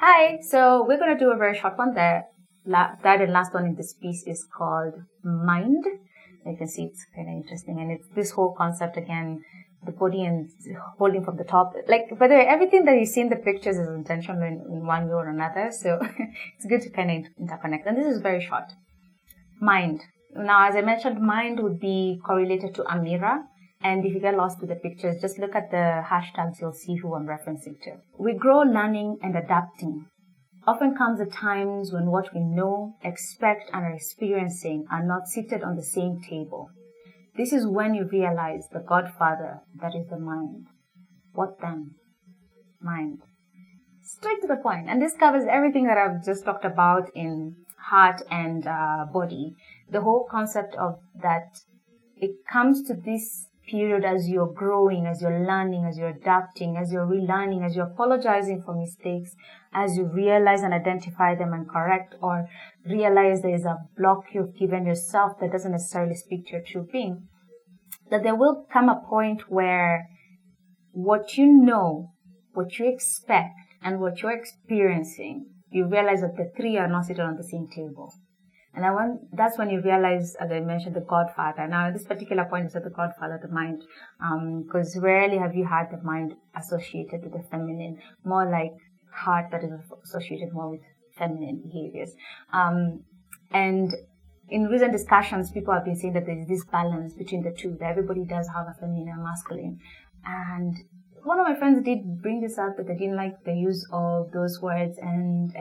Hi, so we're going to do a very short one there. Third and last one in this piece is called Mind. You can see it's kind of interesting, and it's this whole concept again, the body and holding from the top. Like, by the way, everything that you see in the pictures is intentional in one way or another, so it's good to kind of interconnect. And this is very short. Mind. Now, as I mentioned, mind would be correlated to Amirah. And if you get lost with the pictures, just look at the hashtags, you'll see who I'm referencing to. We grow learning and adapting. Often comes at times when what we know, expect, and are experiencing are not seated on the same table. This is when you realize the godfather, that is the mind. What then? Mind. Straight to the point. And this covers everything that I've just talked about in heart and body. The whole concept of that it comes to this period as you're growing, as you're learning, as you're adapting, as you're relearning, as you're apologizing for mistakes, as you realize and identify them and correct, or realize there is a block you've given yourself that doesn't necessarily speak to your true being, that there will come a point where what you know, what you expect, and what you're experiencing, you realize that the three are not seated on the same table. And that's when you realize, as I mentioned, the godfather. Now, at this particular point, it's at the godfather, the mind, because rarely have you had the mind associated with the feminine, more like heart that is associated more with feminine behaviors. And in recent discussions, people have been saying that there's this balance between the two, that everybody does have a feminine and masculine. And one of my friends did bring this up, that they didn't like the use of those words, and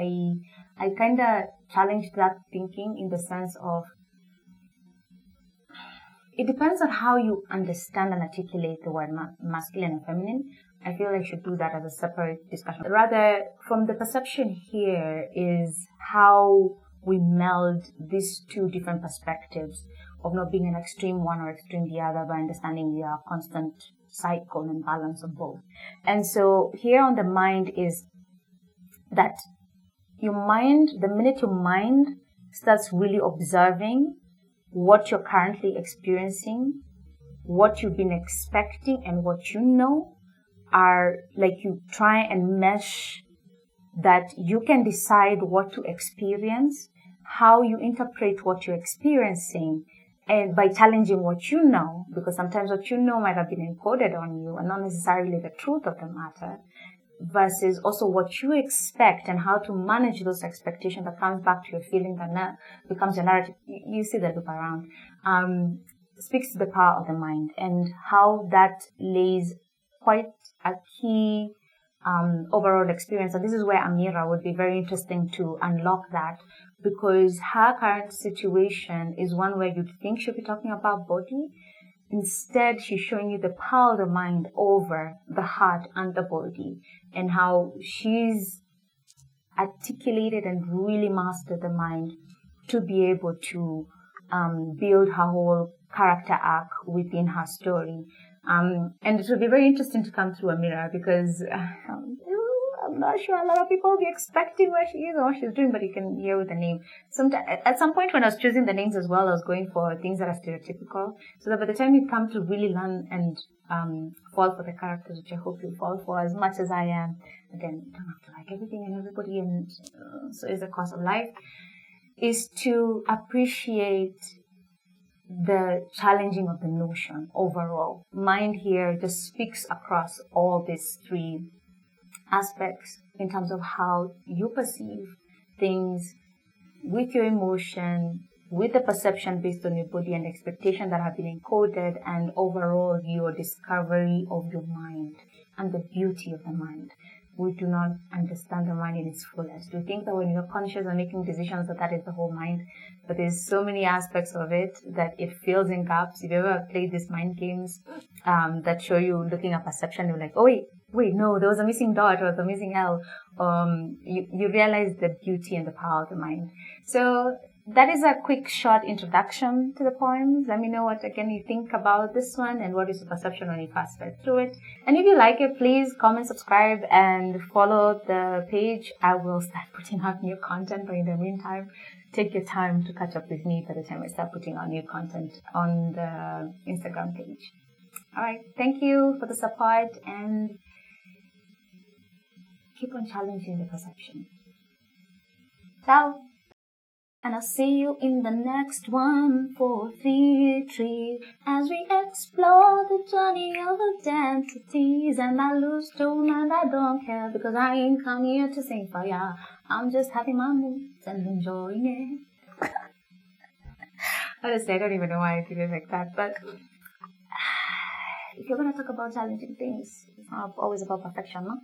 I kind of challenged that thinking in the sense of it depends on how you understand and articulate the word masculine and feminine. I feel I should do that as a separate discussion. Rather, from the perception here is how we meld these two different perspectives of not being an extreme one or extreme the other, by understanding the constant cycle and balance of both. And so here on the mind is that your mind, the minute your mind starts really observing what you're currently experiencing, what you've been expecting, and what you know, are like you try and mesh that you can decide what to experience, how you interpret what you're experiencing, and by challenging what you know, because sometimes what you know might have been encoded on you and not necessarily the truth of the matter, versus also what you expect and how to manage those expectations that comes back to your feeling that becomes your narrative. You see the loop around. Speaks to the power of the mind and how that lays quite a key overall experience. And this is where Amirah would be very interesting to unlock that, because her current situation is one where you'd think she'll be talking about body. Instead, she's showing you the power of the mind over the heart and the body, and how she's articulated and really mastered the mind to be able to build her whole character arc within her story. And it will be very interesting to come through Amirah, because I'm not sure a lot of people will be expecting where she is or what she's doing, but you can hear with the name. At some point when I was choosing the names as well, I was going for things that are stereotypical, so that by the time you come to really learn and fall for the characters, which I hope you fall for as much as I am. Again, you don't have to like everything and everybody, and so is the course of life, is to appreciate the challenging of the notion overall. Mind here just speaks across all these three aspects in terms of how you perceive things with your emotion, with the perception based on your body and expectation that have been encoded, and overall your discovery of your mind and the beauty of the mind. We do not understand the mind in its fullest. We think that when you're conscious and making decisions that is the whole mind, but there's so many aspects of it that it fills in gaps. If you ever played these mind games that show you looking at perception, you're like, oh wait, no, there was a missing dot or the missing L. You realize the beauty and the power of the mind. So that is a quick, short introduction to the poems. Let me know what, again, you think about this one and what is your perception when you first read through it. And if you like it, please comment, subscribe, and follow the page. I will start putting out new content, but in the meantime, take your time to catch up with me by the time I start putting out new content on the Instagram page. All right. Thank you for the support, and keep on challenging the perception. Ciao! And I'll see you in the next one for Theetri, as we explore the journey of identities. And I lose tone and I don't care, because I ain't come here to sing for ya. I'm just having my moods and enjoying it. Honestly, I don't even know why I did it like that, but if you're gonna talk about challenging things, it's not always about perfection, no?